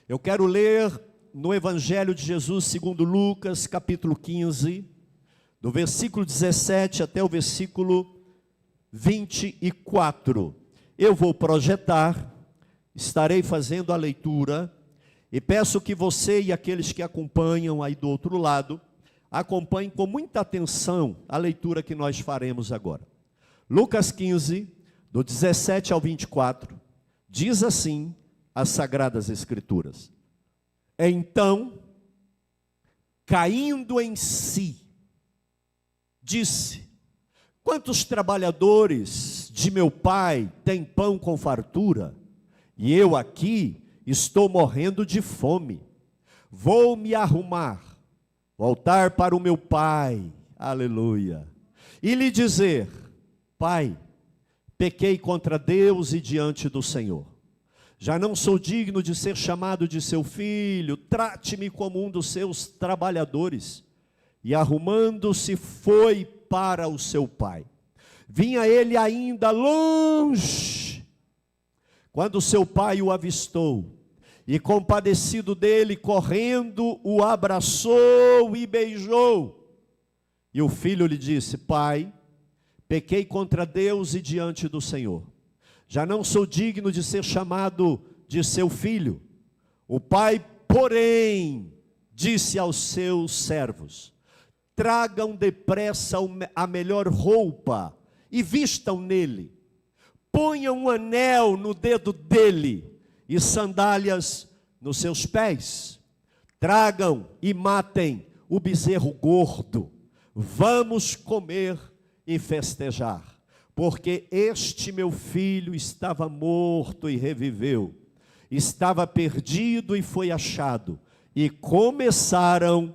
Eu quero ler no Evangelho de Jesus segundo Lucas, capítulo 15, do versículo 17 até o versículo 24. Eu vou projetar, estarei fazendo a leitura, e peço que você e aqueles que acompanham aí do outro lado, acompanhem com muita atenção a leitura que nós faremos agora. Lucas 15, do 17 ao 24, diz assim as Sagradas Escrituras: Então, caindo em si, disse: Quantos trabalhadores de meu pai têm pão com fartura, e eu aqui estou morrendo de fome. Vou me arrumar, voltar para o meu pai, aleluia, e lhe dizer: Pai, pequei contra Deus e diante do Senhor. Já não sou digno de ser chamado de seu filho, trate-me como um dos seus trabalhadores. E arrumando-se foi para o seu pai. Vinha ele ainda longe, quando seu pai o avistou, e compadecido dele, correndo, o abraçou e beijou. E o filho lhe disse: Pai, pequei contra Deus e diante do Senhor. Já não sou digno de ser chamado de seu filho. O pai, porém, disse aos seus servos: Tragam depressa a melhor roupa e vistam nele. Ponham um anel no dedo dele e sandálias nos seus pés. Tragam e matem o bezerro gordo. Vamos comer e festejar, porque este meu filho estava morto e reviveu, estava perdido e foi achado, e começaram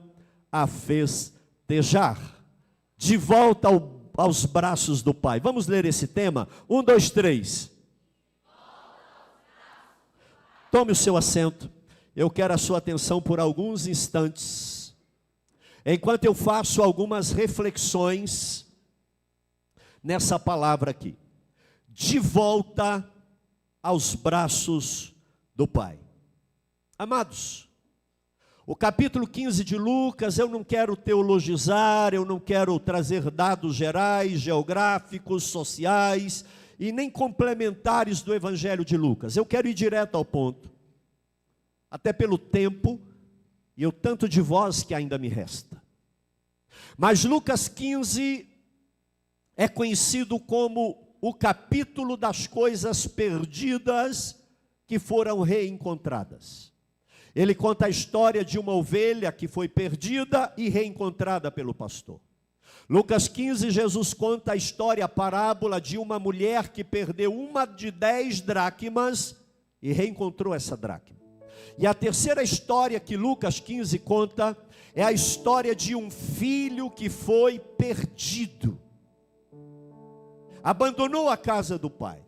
a festejar. De volta aos braços do pai. Vamos ler esse tema? 1, 2, 3. Tome o seu assento. Eu quero a sua atenção por alguns instantes, enquanto eu faço algumas reflexões nessa palavra aqui. De volta aos braços do pai. Amados, o capítulo 15 de Lucas, eu não quero teologizar, eu não quero trazer dados gerais, geográficos, sociais, e nem complementares do Evangelho de Lucas. Eu quero ir direto ao ponto, até pelo tempo, e o tanto de voz que ainda me resta. Mas Lucas 15 é conhecido como o capítulo das coisas perdidas que foram reencontradas. Ele conta a história de uma ovelha que foi perdida e reencontrada pelo pastor. Lucas 15, Jesus conta a história, a parábola de uma mulher que perdeu uma de 10 dracmas e reencontrou essa dracma. E a terceira história que Lucas 15 conta é a história de um filho que foi perdido. Abandonou a casa do pai,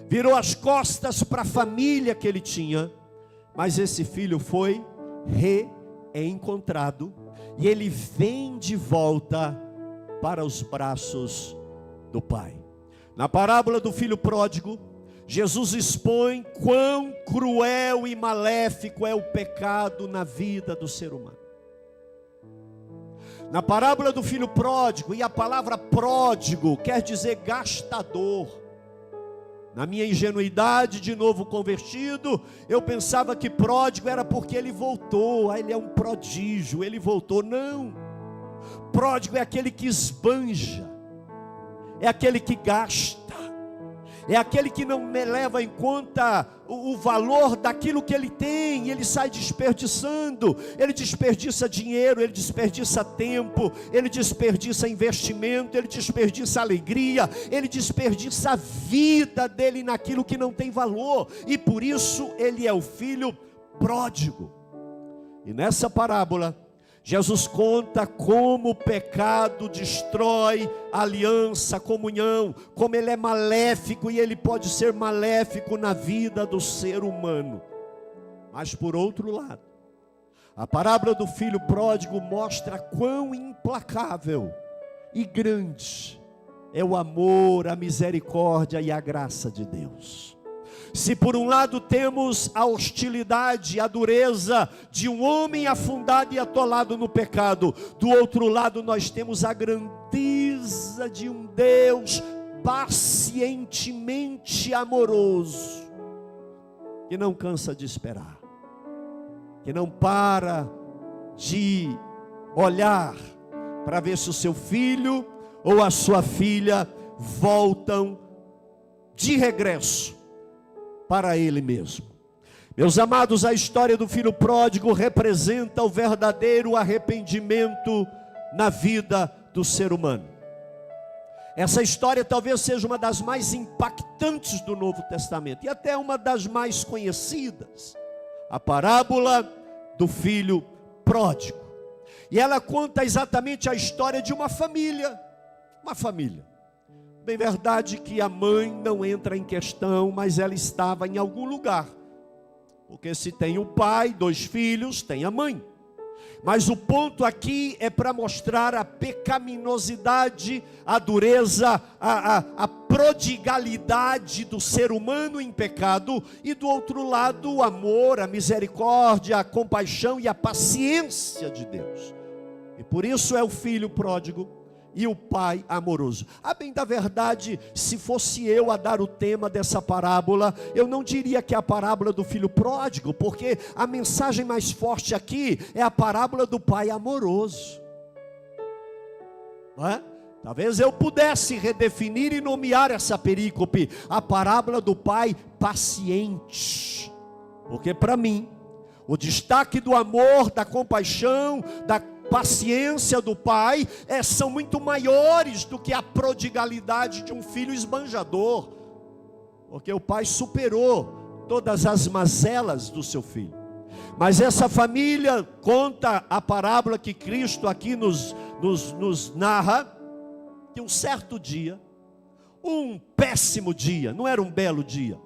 virou as costas para a família que ele tinha, mas esse filho foi reencontrado e ele vem de volta para os braços do pai. Na parábola do filho pródigo, Jesus expõe quão cruel e maléfico é o pecado na vida do ser humano. Na parábola do filho pródigo, e a palavra pródigo quer dizer gastador. Na minha ingenuidade de novo convertido, eu pensava que pródigo era porque ele voltou, ele é um prodígio, ele voltou. Não, pródigo é aquele que esbanja, é aquele que gasta, é aquele que não leva em conta o valor daquilo que ele tem, ele sai desperdiçando, ele desperdiça dinheiro, ele desperdiça tempo, ele desperdiça investimento, ele desperdiça alegria, ele desperdiça a vida dele naquilo que não tem valor, e por isso ele é o filho pródigo. E nessa parábola, Jesus conta como o pecado destrói a aliança, a comunhão, como ele é maléfico e ele pode ser maléfico na vida do ser humano. Mas por outro lado, a parábola do filho pródigo mostra quão implacável e grande é o amor, a misericórdia e a graça de Deus. Se por um lado temos a hostilidade, a dureza de um homem afundado e atolado no pecado, do outro lado nós temos a grandeza de um Deus pacientemente amoroso, que não cansa de esperar, que não para de olhar para ver se o seu filho ou a sua filha voltam de regresso para ele mesmo. Meus amados, a história do filho pródigo representa o verdadeiro arrependimento na vida do ser humano. Essa história talvez seja uma das mais impactantes do Novo Testamento, e até uma das mais conhecidas, a parábola do filho pródigo. E ela conta exatamente a história de uma família. Bem verdade que a mãe não entra em questão, mas ela estava em algum lugar. Porque se tem o pai, 2 filhos, tem a mãe. Mas o ponto aqui é para mostrar a pecaminosidade, a dureza, a prodigalidade do ser humano em pecado. E do outro lado o amor, a misericórdia, a compaixão e a paciência de Deus. E por isso é o filho pródigo e o pai amoroso. A bem da verdade, se fosse eu a dar o tema dessa parábola, eu não diria que é a parábola do filho pródigo, porque a mensagem mais forte aqui é a parábola do pai amoroso. Não é? Talvez eu pudesse redefinir e nomear essa perícope, a parábola do pai paciente, porque para mim, o destaque do amor, da compaixão, da paciência do pai são muito maiores do que a prodigalidade de um filho esbanjador, porque o pai superou todas as mazelas do seu filho. Mas essa família conta a parábola que Cristo aqui nos narra, que um certo dia, um péssimo dia, não era um belo dia,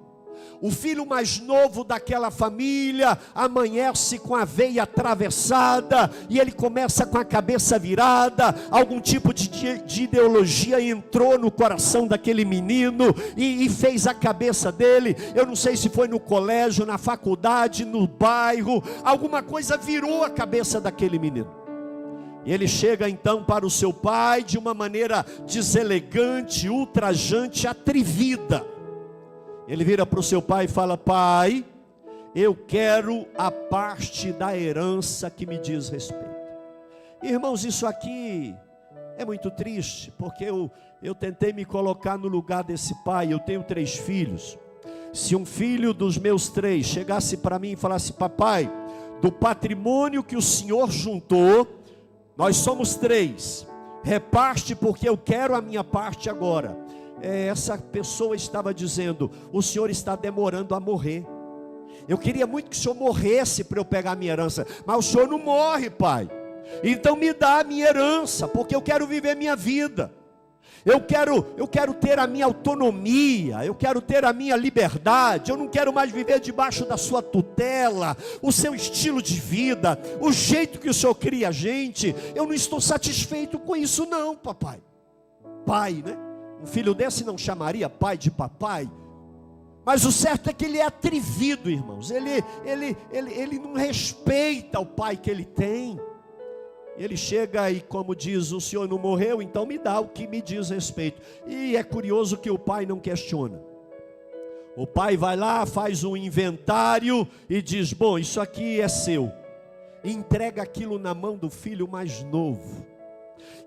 o filho mais novo daquela família amanhece com a veia atravessada, e ele começa com a cabeça virada. Algum tipo de ideologia entrou no coração daquele menino e fez a cabeça dele. Eu não sei se foi no colégio, na faculdade, no bairro, alguma coisa virou a cabeça daquele menino. E ele chega então para o seu pai de uma maneira deselegante, ultrajante, atrevida. Ele vira para o seu pai e fala: pai, eu quero a parte da herança que me diz respeito. Irmãos, isso aqui é muito triste, porque eu tentei me colocar no lugar desse pai. Eu tenho 3 filhos. Se um filho dos meus 3 chegasse para mim e falasse: papai, do patrimônio que o senhor juntou, nós somos 3, reparte porque eu quero a minha parte agora. Essa pessoa estava dizendo: o senhor está demorando a morrer. Eu queria muito que o senhor morresse para eu pegar a minha herança, mas o senhor não morre, pai. Então me dá a minha herança, porque eu quero viver minha vida. Eu quero ter a minha autonomia, eu quero ter a minha liberdade. Eu não quero mais viver debaixo da sua tutela, o seu estilo de vida, o jeito que o senhor cria a gente. Eu não estou satisfeito com isso não, papai. Pai, né? Um filho desse não chamaria pai de papai. Mas o certo é que ele é atrevido, irmãos. Ele não respeita o pai que ele tem. Ele chega e, como diz: o senhor não morreu, então me dá o que me diz respeito. E é curioso que o pai não questiona. O pai vai lá, faz um inventário e diz: bom, isso aqui é seu. E entrega aquilo na mão do filho mais novo.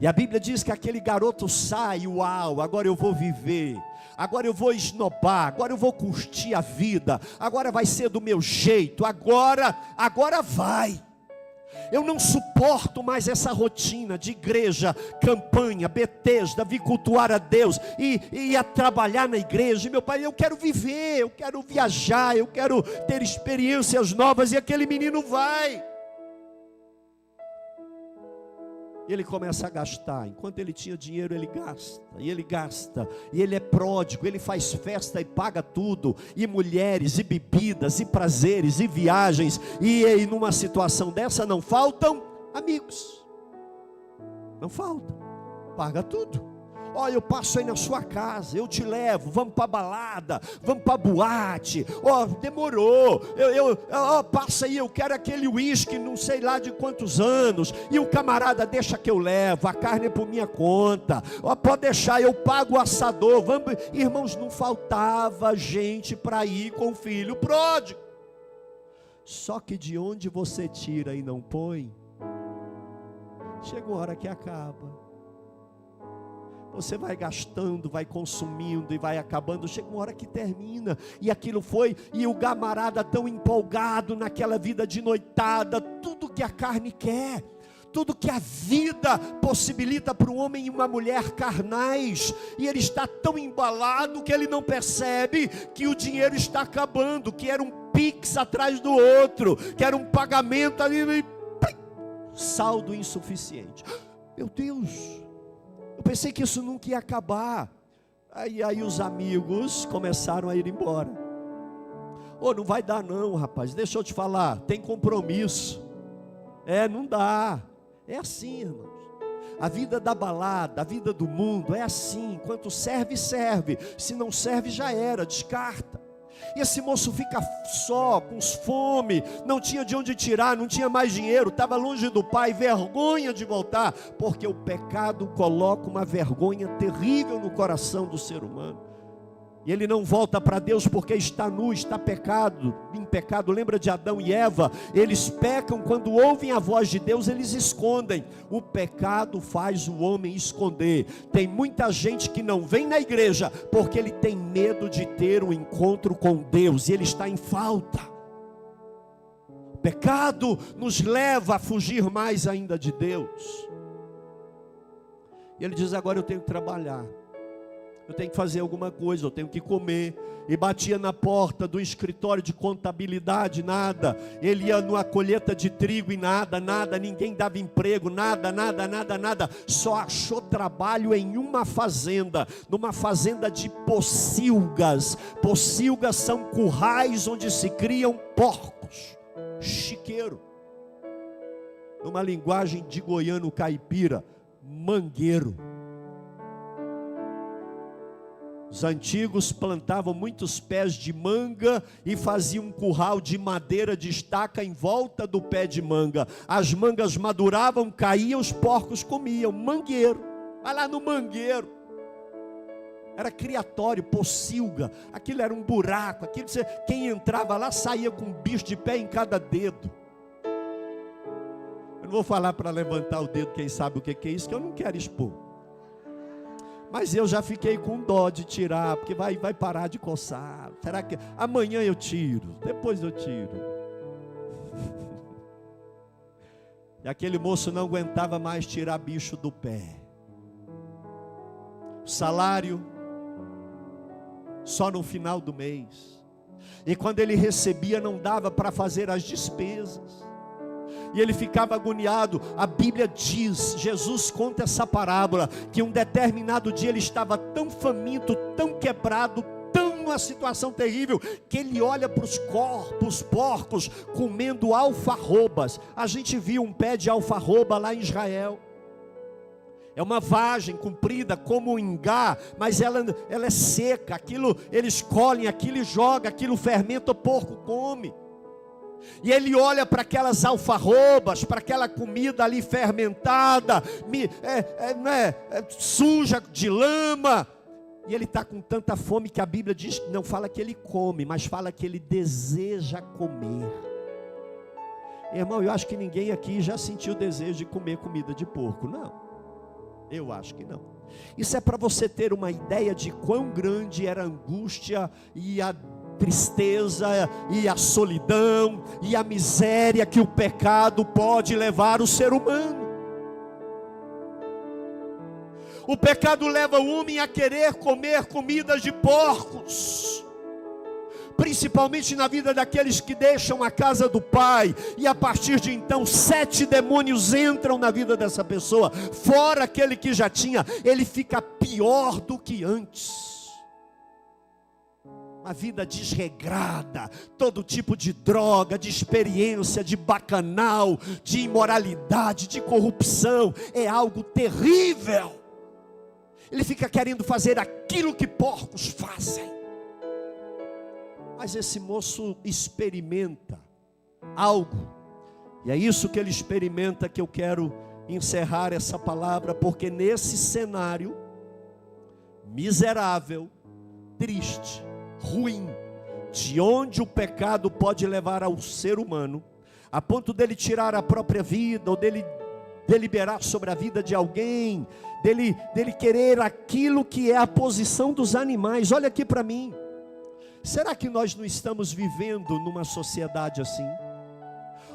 E a Bíblia diz que aquele garoto sai: uau, agora eu vou viver, agora eu vou esnobar, agora eu vou curtir a vida, agora vai ser do meu jeito, agora vai. Eu não suporto mais essa rotina de igreja, campanha, Betesda, vir cultuar a Deus e a trabalhar na igreja. E meu pai, eu quero viver, eu quero viajar, eu quero ter experiências novas. E aquele menino vai. E ele começa a gastar. Enquanto ele tinha dinheiro, ele gasta, e ele gasta, e ele é pródigo, ele faz festa e paga tudo, e mulheres, e bebidas, e prazeres, e viagens, e numa situação dessa não faltam amigos, não faltam, paga tudo. Ó, eu passo aí na sua casa, eu te levo, vamos para balada, vamos para boate. Ó, demorou. Passa aí, eu quero aquele uísque, não sei lá de quantos anos. E o camarada, deixa que eu levo, a carne é por minha conta. Ó, pode deixar, eu pago o assador. Vamos. Irmãos, não faltava gente para ir com o filho pródigo. Só que de onde você tira e não põe, chega uma hora que acaba. Você vai gastando, vai consumindo e vai acabando. Chega uma hora que termina. E aquilo foi, e o camarada tão empolgado naquela vida de noitada, tudo que a carne quer, tudo que a vida possibilita para um homem e uma mulher carnais, e ele está tão embalado que ele não percebe que o dinheiro está acabando, que era um pix atrás do outro, que era um pagamento ali, saldo insuficiente. Meu Deus, eu pensei que isso nunca ia acabar. Aí os amigos começaram a ir embora. Não vai dar não, rapaz, deixa eu te falar, tem compromisso. Não dá. É assim, irmãos. A vida da balada, a vida do mundo é assim. Enquanto serve, serve. Se não serve, já era, descarta. E esse moço fica só, com fome, não tinha de onde tirar, não tinha mais dinheiro, estava longe do pai, vergonha de voltar, porque o pecado coloca uma vergonha terrível no coração do ser humano. E ele não volta para Deus porque está nu, está em pecado. Lembra de Adão e Eva? Eles pecam, quando ouvem a voz de Deus, eles escondem. O pecado faz o homem esconder. Tem muita gente que não vem na igreja porque ele tem medo de ter um encontro com Deus, e ele está em falta. O pecado nos leva a fugir mais ainda de Deus. E ele diz: agora eu tenho que trabalhar, eu tenho que fazer alguma coisa, eu tenho que comer. E batia na porta do escritório de contabilidade, nada. Ele ia numa colheita de trigo e nada, ninguém dava emprego, nada. Só achou trabalho em uma fazenda, numa fazenda de pocilgas. Pocilgas são currais onde se criam porcos. Chiqueiro. Numa linguagem de goiano caipira, mangueiro. Os antigos plantavam muitos pés de manga e faziam um curral de madeira de estaca em volta do pé de manga. As mangas maduravam, caíam, os porcos comiam. Mangueiro. Vai lá no mangueiro. Era criatório, pocilga. Aquilo era um buraco. Quem entrava lá saía com um bicho de pé em cada dedo. Eu não vou falar para levantar o dedo, quem sabe o que é isso, que eu não quero expor. Mas eu já fiquei com dó de tirar, porque vai parar de coçar. Será que amanhã eu tiro? Depois eu tiro. E aquele moço não aguentava mais tirar bicho do pé. O salário só no final do mês. E quando ele recebia, não dava para fazer as despesas. E ele ficava agoniado. A Bíblia diz, Jesus conta essa parábola, que um determinado dia ele estava tão faminto, tão quebrado, tão numa situação terrível, que ele olha para os porcos comendo alfarrobas. A gente viu um pé de alfarroba lá em Israel. É uma vagem comprida como um ingá, mas ela é seca. Aquilo, eles colhem aquilo e jogam, aquilo fermenta, o porco come. E ele olha para aquelas alfarrobas, para aquela comida ali fermentada, suja de lama. E ele está com tanta fome que a Bíblia diz, não fala que ele come, mas fala que ele deseja comer. Irmão, eu acho que ninguém aqui já sentiu o desejo de comer comida de porco. Não, eu acho que não. Isso é para você ter uma ideia de quão grande era a angústia e a tristeza e a solidão e a miséria que o pecado pode levar o ser humano. O pecado leva o homem a querer comer comidas de porcos, principalmente na vida daqueles que deixam a casa do pai, e a partir de então 7 demônios entram na vida dessa pessoa, fora aquele que já tinha. Ele fica pior do que antes. Uma vida desregrada, todo tipo de droga, de experiência, de bacanal, de imoralidade, de corrupção, é algo terrível. Ele fica querendo fazer aquilo que porcos fazem. Mas esse moço experimenta algo. E é isso que ele experimenta que eu quero encerrar essa palavra. Porque nesse cenário miserável, triste, ruim, de onde o pecado pode levar ao ser humano, a ponto dele tirar a própria vida, ou dele deliberar sobre a vida de alguém, dele querer aquilo que é a posição dos animais. Olha aqui para mim, será que nós não estamos vivendo numa sociedade assim?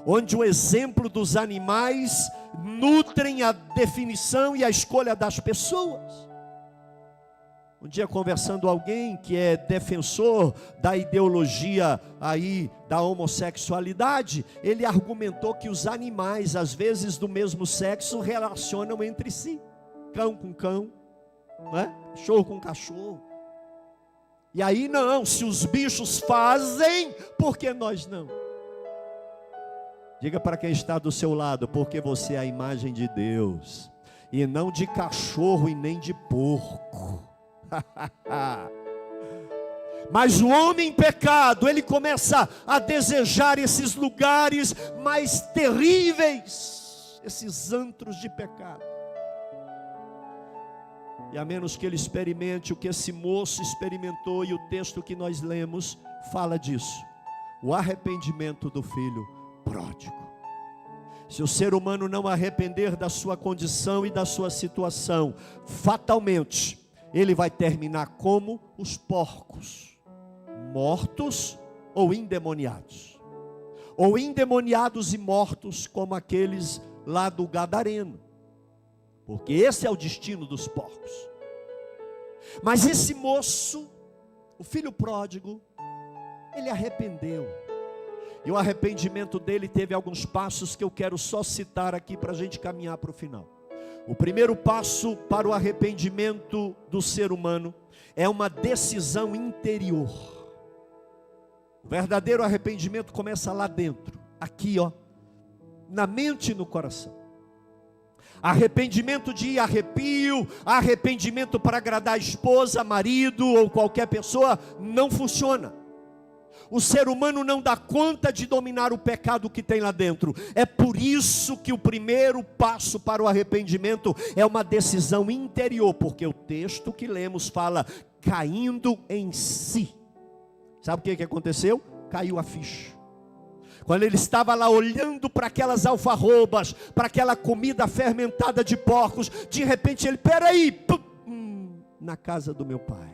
Onde o exemplo dos animais nutrem a definição e a escolha das pessoas? Um dia, conversando com alguém que é defensor da ideologia aí da homossexualidade, ele argumentou que os animais, às vezes do mesmo sexo, relacionam entre si. Cão com cão, não é? Cachorro com cachorro. E aí não, se os bichos fazem, por que nós não? Diga para quem está do seu lado, porque você é a imagem de Deus, e não de cachorro e nem de porco. Mas o homem em pecado, ele começa a desejar esses lugares mais terríveis, esses antros de pecado. E a menos que ele experimente o que esse moço experimentou, e o texto que nós lemos fala disso, o arrependimento do filho pródigo. Se o ser humano não arrepender da sua condição e da sua situação, fatalmente ele vai terminar como os porcos, mortos ou endemoniados e mortos como aqueles lá do Gadareno, porque esse é o destino dos porcos. Mas esse moço, o filho pródigo, ele arrependeu, e o arrependimento dele teve alguns passos que eu quero só citar aqui para a gente caminhar para o final. O primeiro passo para o arrependimento do ser humano é uma decisão interior. O verdadeiro arrependimento começa lá dentro, aqui ó, na mente e no coração. Arrependimento de arrepio, arrependimento para agradar a esposa, marido ou qualquer pessoa, não funciona. O ser humano não dá conta de dominar o pecado que tem lá dentro. É por isso que o primeiro passo para o arrependimento é uma decisão interior, porque o texto que lemos fala caindo em si. Sabe o que aconteceu? Caiu a ficha. Quando ele estava lá olhando para aquelas alfarrobas, para aquela comida fermentada de porcos, de repente ele, peraí, na casa do meu pai.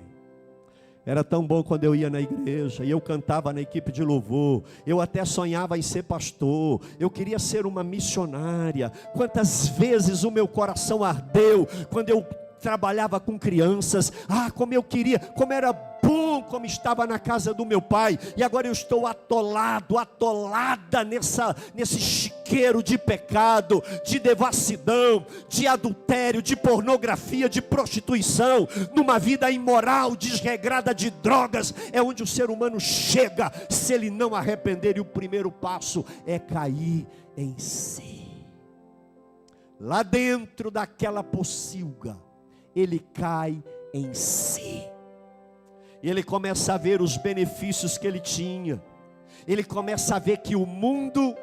Era tão bom quando eu ia na igreja, e eu cantava na equipe de louvor, eu até sonhava em ser pastor, eu queria ser uma missionária. Quantas vezes o meu coração ardeu, quando eu trabalhava com crianças, como eu queria, como era bom, como estava na casa do meu pai, e agora eu estou atolada nesse chiqueiro de pecado, de devassidão, de adultério, de pornografia, de prostituição, numa vida imoral, desregrada de drogas. É onde o ser humano chega, se ele não arrepender, e o primeiro passo é cair em si. Lá dentro daquela pocilga, ele cai em si, e ele começa a ver os benefícios que ele tinha. Ele começa a ver que o mundo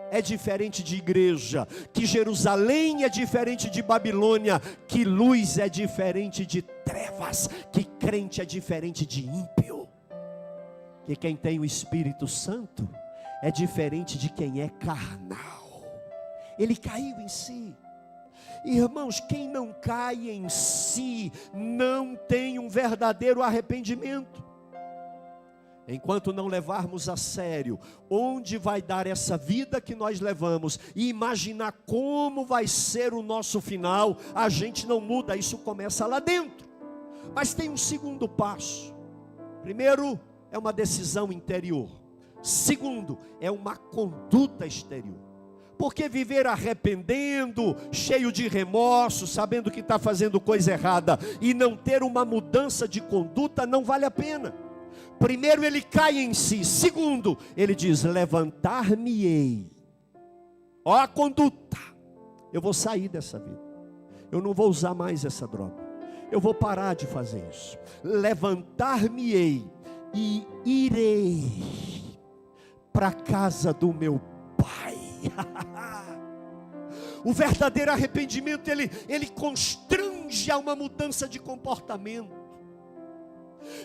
é diferente de igreja, que Jerusalém é diferente de Babilônia, que luz é diferente de trevas, que crente é diferente de ímpio, que quem tem o Espírito Santo é diferente de quem é carnal. Ele caiu em si. Irmãos, quem não cai em si, não tem um verdadeiro arrependimento. Enquanto não levarmos a sério onde vai dar essa vida que nós levamos, e imaginar como vai ser o nosso final, a gente não muda. Isso começa lá dentro. Mas tem um segundo passo. Primeiro, é uma decisão interior. Segundo, é uma conduta exterior. Porque viver arrependendo, cheio de remorso, sabendo que está fazendo coisa errada, e não ter uma mudança de conduta, não vale a pena. Primeiro, ele cai em si. Segundo, ele diz, levantar-me-ei. Ó a conduta. Eu vou sair dessa vida. Eu não vou usar mais essa droga. eu vou parar de fazer isso. Levantar-me-ei e irei para a casa do meu pai. O verdadeiro arrependimento, ele constrange a uma mudança de comportamento.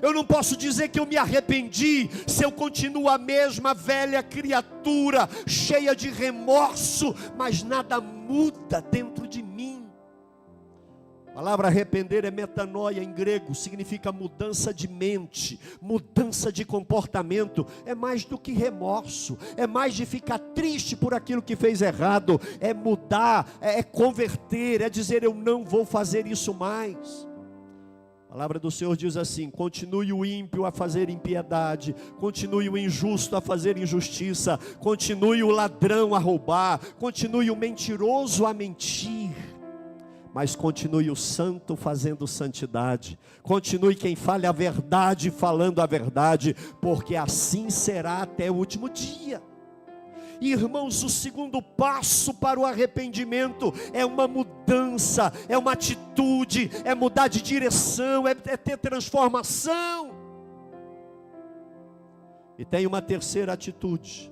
Eu não posso dizer que eu me arrependi se eu continuo a mesma velha criatura, cheia de remorso, mas nada muda dentro de mim. A palavra arrepender é metanoia em grego, significa mudança de mente, mudança de comportamento. É mais do que remorso, é mais de ficar triste por aquilo que fez errado, é mudar, é converter, é dizer eu não vou fazer isso mais. A palavra do Senhor diz assim: continue o ímpio a fazer impiedade, continue o injusto a fazer injustiça, continue o ladrão a roubar, continue o mentiroso a mentir, mas continue o santo fazendo santidade, continue quem fale a verdade falando a verdade, porque assim será até o último dia. Irmãos, o segundo passo para o arrependimento é uma mudança, é uma atitude, é mudar de direção, é ter transformação. E tem uma terceira atitude,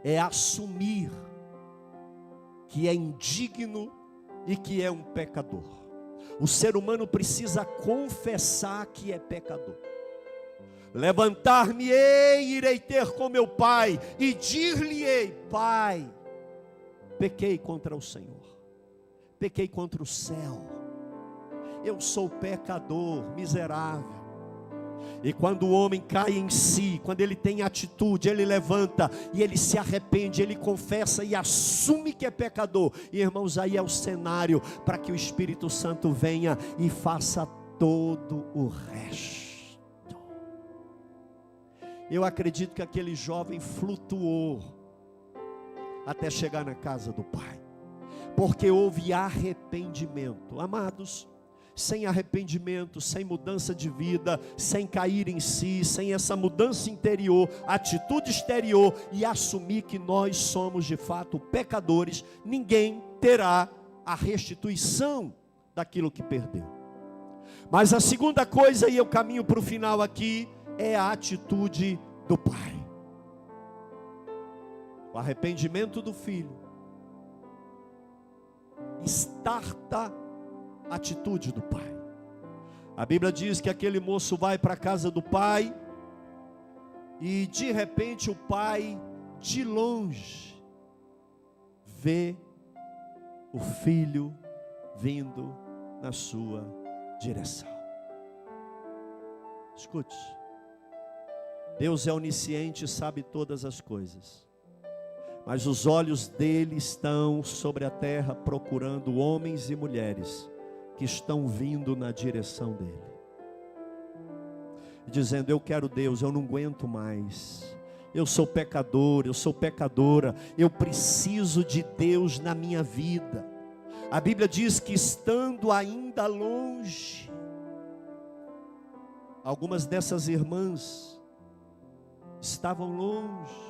é assumir que é indigno e que é um pecador. O ser humano precisa confessar que é pecador. Levantar-me-ei, irei ter com meu pai e dir-lhe-ei: Pai, pequei contra o Senhor, pequei contra o céu, eu sou pecador, miserável. E quando o homem cai em si, quando ele tem atitude, ele levanta e ele se arrepende, ele confessa e assume que é pecador. E irmãos, aí é o cenário para que o Espírito Santo venha e faça todo o resto. Eu acredito que aquele jovem flutuou até chegar na casa do pai, porque houve arrependimento. Amados, sem arrependimento, sem mudança de vida, sem cair em si, sem essa mudança interior, atitude exterior e assumir que nós somos de fato pecadores, ninguém terá a restituição daquilo que perdeu. Mas a segunda coisa, e eu caminho para o final aqui, é a atitude do pai. O arrependimento do filho starta a atitude do pai. A Bíblia diz que aquele moço vai para a casa do pai e de repente o pai, de longe, vê o filho vindo na sua direção. Escute, Deus é onisciente e sabe todas as coisas, mas os olhos dele estão sobre a terra procurando homens e mulheres que estão vindo na direção dele, dizendo: eu quero Deus, eu não aguento mais, eu sou pecador, eu sou pecadora, eu preciso de Deus na minha vida. A Bíblia diz que estando ainda longe, algumas dessas irmãs estavam longe,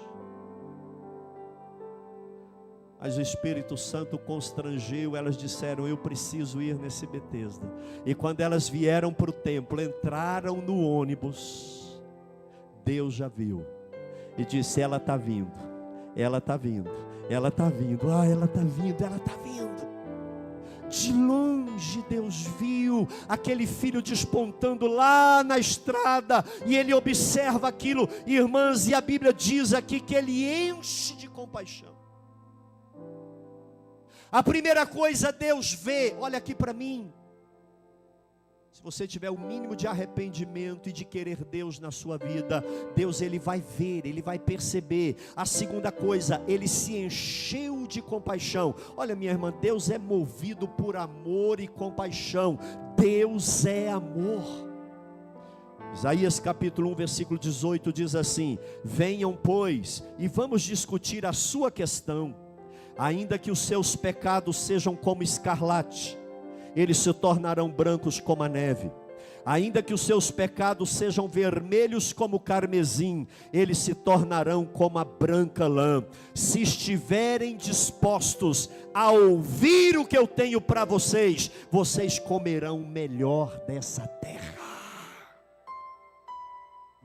mas o Espírito Santo constrangeu, elas disseram: eu preciso ir nesse Betesda. E quando elas vieram para o templo, entraram no ônibus, Deus já viu e disse: ela está vindo, ela está vindo, ela está vindo, ela está vindo, ela está vindo. De longe Deus viu aquele filho despontando lá na estrada, e ele observa aquilo, irmãs, e a Bíblia diz aqui que ele enche de compaixão. A primeira coisa Deus vê, olha aqui para mim, se você tiver o mínimo de arrependimento e de querer Deus na sua vida, Deus ele vai ver, ele vai perceber. A segunda coisa, ele se encheu de compaixão. Olha, minha irmã, Deus é movido por amor e compaixão. Deus é amor. Isaías capítulo 1 versículo 18 diz assim: venham pois e vamos discutir a sua questão. Ainda que os seus pecados sejam como escarlate, eles se tornarão brancos como a neve. Ainda que os seus pecados sejam vermelhos como carmesim, eles se tornarão como a branca lã. Se estiverem dispostos a ouvir o que eu tenho para vocês, vocês comerão o melhor dessa terra.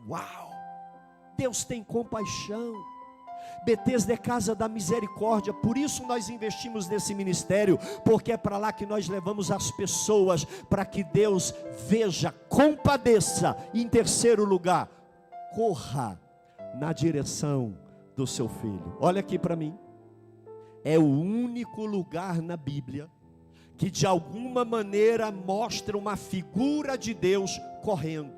Uau! Deus tem compaixão. Betesda é casa da misericórdia, por isso nós investimos nesse ministério, porque é para lá que nós levamos as pessoas, para que Deus veja, compadeça, e em terceiro lugar, corra na direção do seu filho. Olha aqui para mim, é o único lugar na Bíblia, que de alguma maneira mostra uma figura de Deus correndo.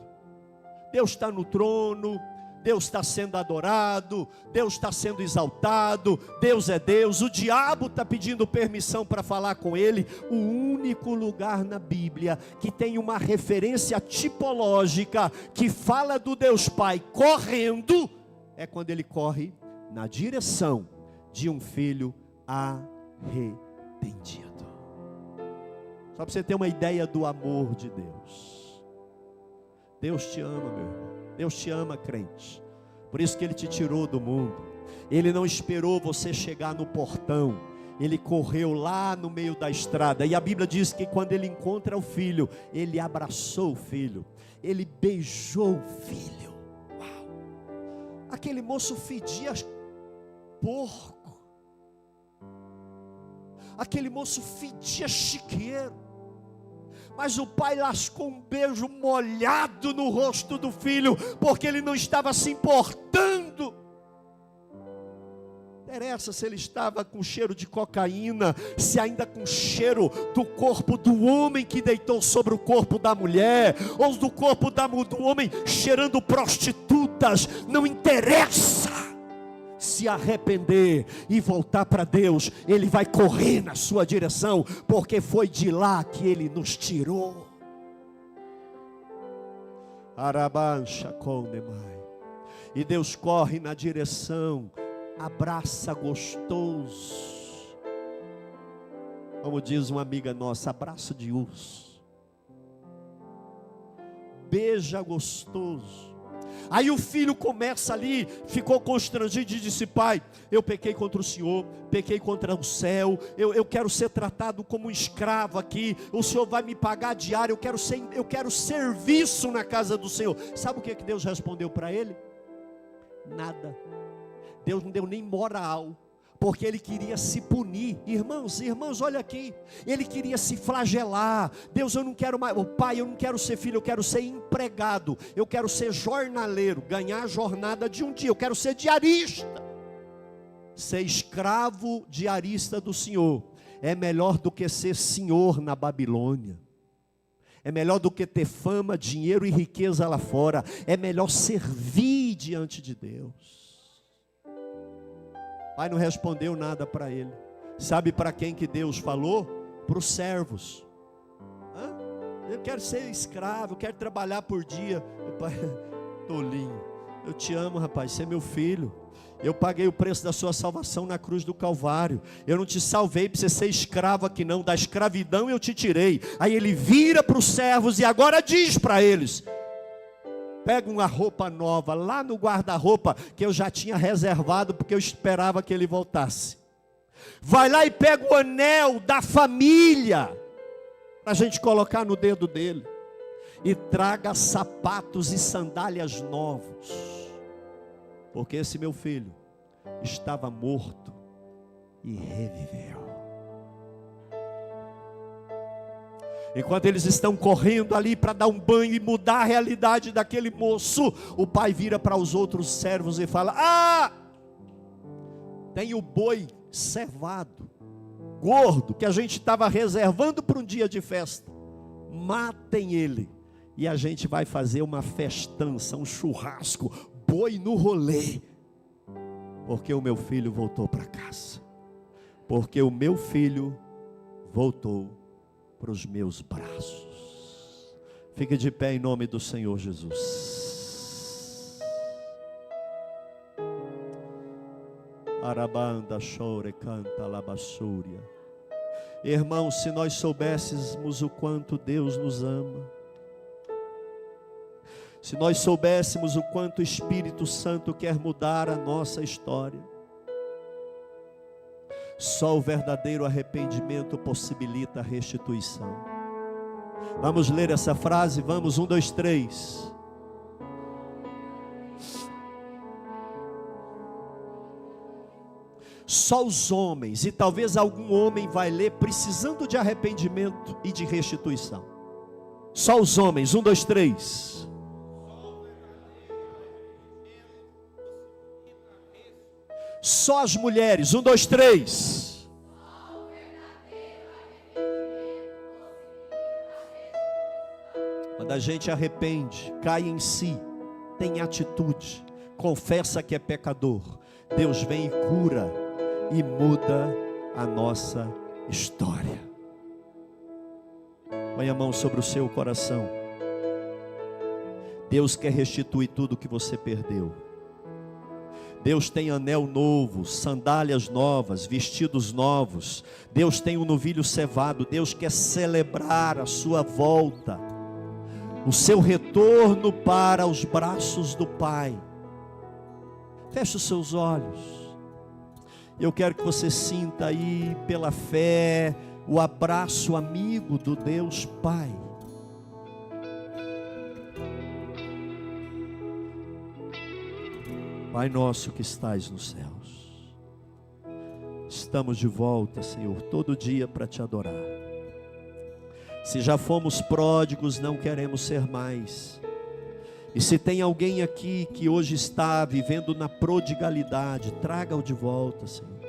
Deus está no trono, Deus está sendo adorado, Deus está sendo exaltado, Deus é Deus, o diabo está pedindo permissão para falar com ele. O único lugar na Bíblia que tem uma referência tipológica, que fala do Deus Pai correndo, é quando ele corre na direção de um filho arrependido. Só para você ter uma ideia do amor de Deus. Deus te ama, meu irmão. Deus te ama, crente. Por isso que Ele te tirou do mundo. Ele não esperou você chegar no portão. Ele correu lá no meio da estrada. E a Bíblia diz que quando Ele encontra o filho, Ele abraçou o filho. Ele beijou o filho. Uau! Aquele moço fedia porco. Aquele moço fedia chiqueiro. Mas o pai lascou um beijo molhado no rosto do filho, porque ele não estava se importando. Não interessa se ele estava com cheiro de cocaína, se ainda com cheiro do corpo do homem que deitou sobre o corpo da mulher, ou do corpo do homem cheirando prostitutas, não interessa. Se arrepender e voltar para Deus, Ele vai correr na sua direção, porque foi de lá que Ele nos tirou. E Deus corre na direção, abraça gostoso, como diz uma amiga nossa, abraço de urso, beija gostoso. Aí o filho começa ali, ficou constrangido e disse: pai, eu pequei contra o Senhor, pequei contra o céu, eu quero ser tratado como um escravo aqui, o Senhor vai me pagar diário, eu quero serviço na casa do Senhor. Sabe o que Deus respondeu para ele? Nada. Deus não deu nem moral, porque ele queria se punir. Irmãos, olha aqui, ele queria se flagelar. Deus, eu não quero mais, pai, eu não quero ser filho, eu quero ser empregado, eu quero ser jornaleiro, ganhar a jornada de um dia, eu quero ser diarista. Ser escravo diarista do Senhor é melhor do que ser senhor na Babilônia. É melhor do que ter fama, dinheiro e riqueza lá fora. É melhor servir diante de Deus. Pai não respondeu nada para ele. Sabe para quem que Deus falou? Para os servos. Eu quero ser escravo, eu quero trabalhar por dia. Pai, tolinho, eu te amo, rapaz, você é meu filho. Eu paguei o preço da sua salvação na cruz do Calvário. Eu não te salvei para você ser escravo aqui não. Da escravidão eu te tirei. Aí ele vira para os servos e agora diz para eles: pega uma roupa nova lá no guarda-roupa que eu já tinha reservado, porque eu esperava que ele voltasse. Vai lá e pega o anel da família para a gente colocar no dedo dele. E traga sapatos e sandálias novos, porque esse meu filho estava morto e reviveu. Enquanto eles estão correndo ali para dar um banho e mudar a realidade daquele moço, o pai vira para os outros servos e fala: tem o boi cevado, gordo, que a gente estava reservando para um dia de festa. Matem ele e a gente vai fazer uma festança, um churrasco, boi no rolê, porque o meu filho voltou para casa, porque o meu filho voltou para os meus braços. Fique de pé em nome do Senhor Jesus. Arabanda chore canta labassúria. Irmãos, se nós soubéssemos o quanto Deus nos ama, Se nós soubéssemos o quanto o Espírito Santo quer mudar a nossa história. Só o verdadeiro arrependimento possibilita a restituição. Vamos ler essa frase? Vamos, 1, 2, 3. Só os homens, e talvez algum homem vai ler precisando de arrependimento e de restituição. Só os homens, 1, 2, 3. Só as mulheres, 1, 2, 3. Quando a gente arrepende, cai em si, tem atitude, confessa que é pecador, Deus vem e cura e muda a nossa história. Põe a mão sobre o seu coração. Deus quer restituir tudo que você perdeu. Deus tem anel novo, sandálias novas, vestidos novos. Deus tem um novilho cevado. Deus quer celebrar a sua volta, o seu retorno para os braços do Pai. Feche os seus olhos. Eu quero que você sinta aí, pela fé, o abraço amigo do Deus Pai. Pai nosso que estais nos céus, estamos de volta, Senhor, todo dia para te adorar. Se já fomos pródigos, não queremos ser mais. E se tem alguém aqui que hoje está vivendo na prodigalidade, traga-o de volta, Senhor.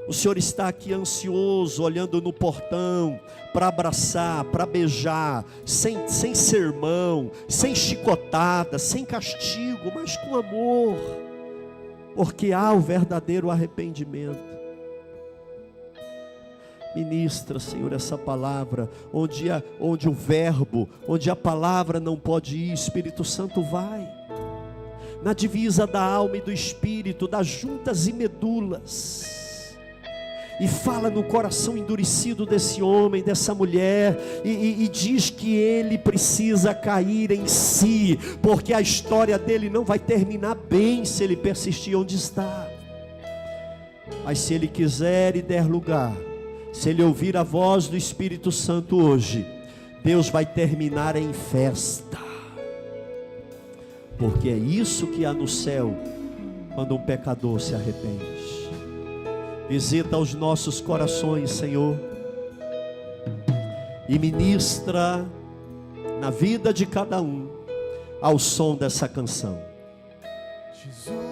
O Senhor está aqui ansioso, olhando no portão, para abraçar, para beijar, sem sermão, sem chicotada, sem castigo, mas com amor, porque há o verdadeiro arrependimento. Ministra, Senhor, essa palavra, onde o verbo, onde a palavra não pode ir, Espírito Santo vai, na divisa da alma e do espírito, das juntas e medulas, e fala no coração endurecido desse homem, dessa mulher, e diz que ele precisa cair em si, porque a história dele não vai terminar bem se ele persistir onde está. Mas se ele quiser e der lugar, se ele ouvir a voz do Espírito Santo hoje, Deus vai terminar em festa, porque é isso que há no céu quando um pecador se arrepende. Visita os nossos corações, Senhor, e ministra na vida de cada um ao som dessa canção. Jesus.